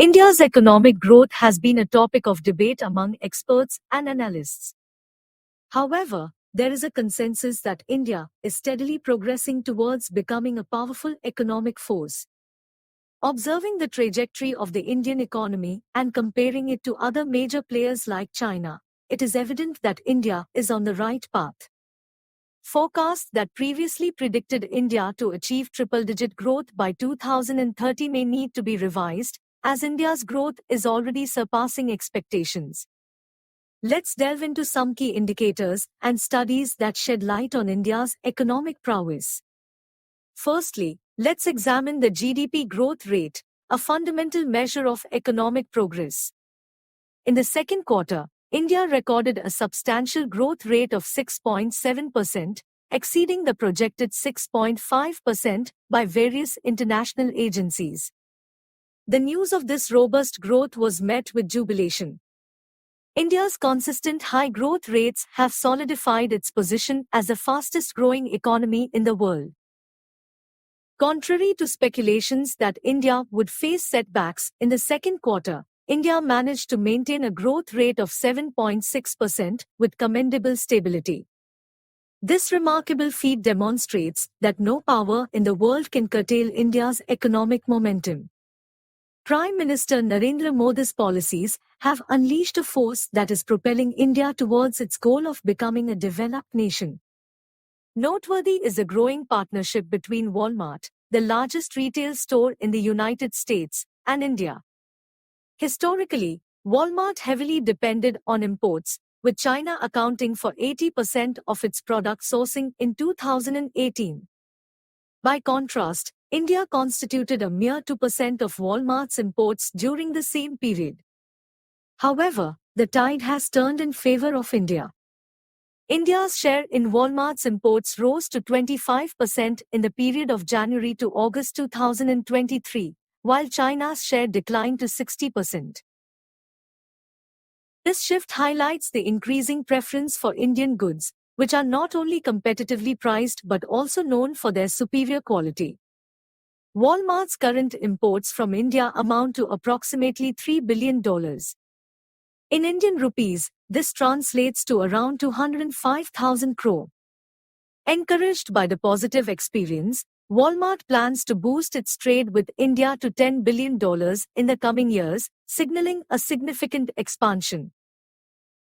India's economic growth has been a topic of debate among experts and analysts. However, there is a consensus that India is steadily progressing towards becoming a powerful economic force. Observing the trajectory of the Indian economy and comparing it to other major players like China, it is evident that India is on the right path. Forecasts that previously predicted India to achieve triple-digit growth by 2030 may need to be revised, as India's growth is already surpassing expectations. Let's delve into some key indicators and studies that shed light on India's economic prowess. Firstly, let's examine the GDP growth rate, a fundamental measure of economic progress. In the second quarter, India recorded a substantial growth rate of 6.7%, exceeding the projected 6.5% by various international agencies. The news of this robust growth was met with jubilation. India's consistent high growth rates have solidified its position as the fastest-growing economy in the world. Contrary to speculations that India would face setbacks in the second quarter, India managed to maintain a growth rate of 7.6% with commendable stability. This remarkable feat demonstrates that no power in the world can curtail India's economic momentum. Prime Minister Narendra Modi's policies have unleashed a force that is propelling India towards its goal of becoming a developed nation. Noteworthy is the growing partnership between Walmart, the largest retail store in the United States, and India. Historically, Walmart heavily depended on imports, with China accounting for 80% of its product sourcing in 2018. By contrast, India constituted a mere 2% of Walmart's imports during the same period. However, the tide has turned in favor of India. India's share in Walmart's imports rose to 25% in the period of January to August 2023, while China's share declined to 60%. This shift highlights the increasing preference for Indian goods, which are not only competitively priced but also known for their superior quality. Walmart's current imports from India amount to approximately $3 billion. In Indian rupees, this translates to around 205,000 crore. Encouraged by the positive experience, Walmart plans to boost its trade with India to $10 billion in the coming years, signaling a significant expansion.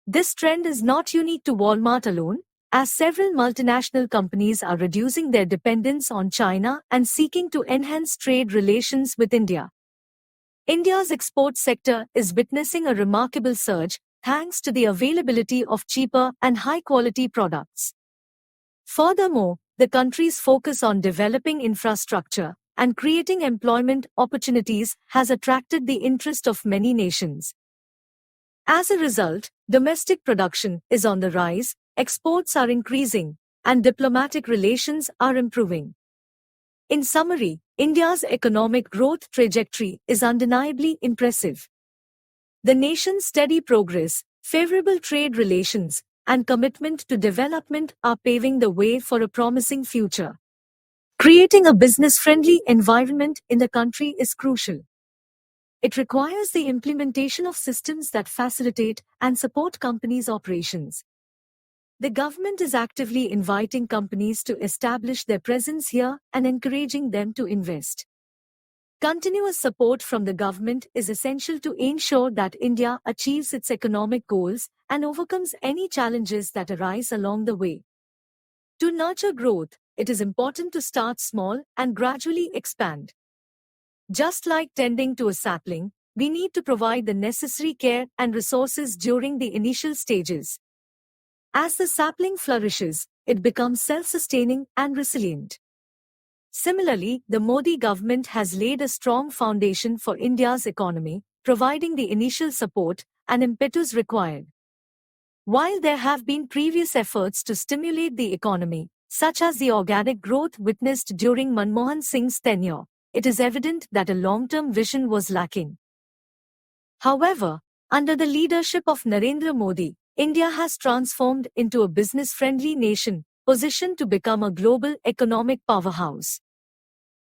This trend is not unique to Walmart alone, as several multinational companies are reducing their dependence on China and seeking to enhance trade relations with India. India's export sector is witnessing a remarkable surge, thanks to the availability of cheaper and high-quality products. Furthermore, the country's focus on developing infrastructure and creating employment opportunities has attracted the interest of many nations. As a result, domestic production is on the rise, exports are increasing, and diplomatic relations are improving. In summary, India's economic growth trajectory is undeniably impressive. The nation's steady progress, favorable trade relations, and commitment to development are paving the way for a promising future. Creating a business-friendly environment in the country is crucial. It requires the implementation of systems that facilitate and support companies' operations. The government is actively inviting companies to establish their presence here and encouraging them to invest. Continuous support from the government is essential to ensure that India achieves its economic goals and overcomes any challenges that arise along the way. To nurture growth, it is important to start small and gradually expand. Just like tending to a sapling, we need to provide the necessary care and resources during the initial stages. As the sapling flourishes, it becomes self-sustaining and resilient. Similarly, the Modi government has laid a strong foundation for India's economy, providing the initial support and impetus required. While there have been previous efforts to stimulate the economy, such as the organic growth witnessed during Manmohan Singh's tenure, it is evident that a long-term vision was lacking. However, under the leadership of Narendra Modi, India has transformed into a business-friendly nation, positioned to become a global economic powerhouse.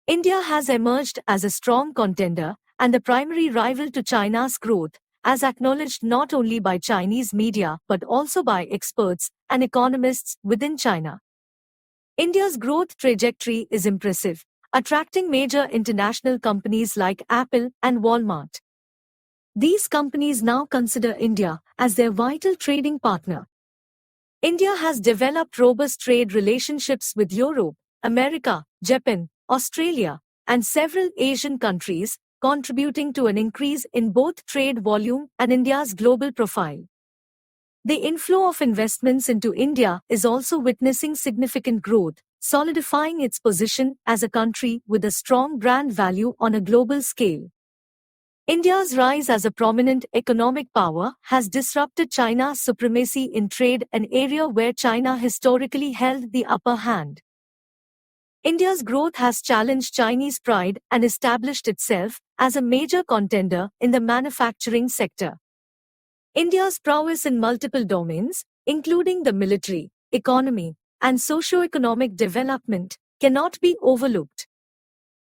India has emerged as a strong contender, and the primary rival to China's growth, as acknowledged not only by Chinese media but also by experts and economists within China. India's growth trajectory is impressive, attracting major international companies like Apple and Walmart. These companies now consider India as their vital trading partner. India has developed robust trade relationships with Europe, America, Japan, Australia, and several Asian countries, contributing to an increase in both trade volume and India's global profile. The inflow of investments into India is also witnessing significant growth, solidifying its position as a country with a strong brand value on a global scale. India's rise as a prominent economic power has disrupted China's supremacy in trade, an area where China historically held the upper hand. India's growth has challenged Chinese pride and established itself as a major contender in the manufacturing sector. India's prowess in multiple domains, including the military, economy, and socio-economic development, cannot be overlooked.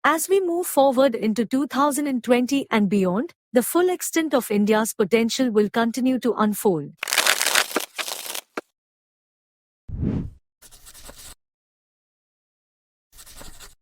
As we move forward into 2020 and beyond, the full extent of India's potential will continue to unfold.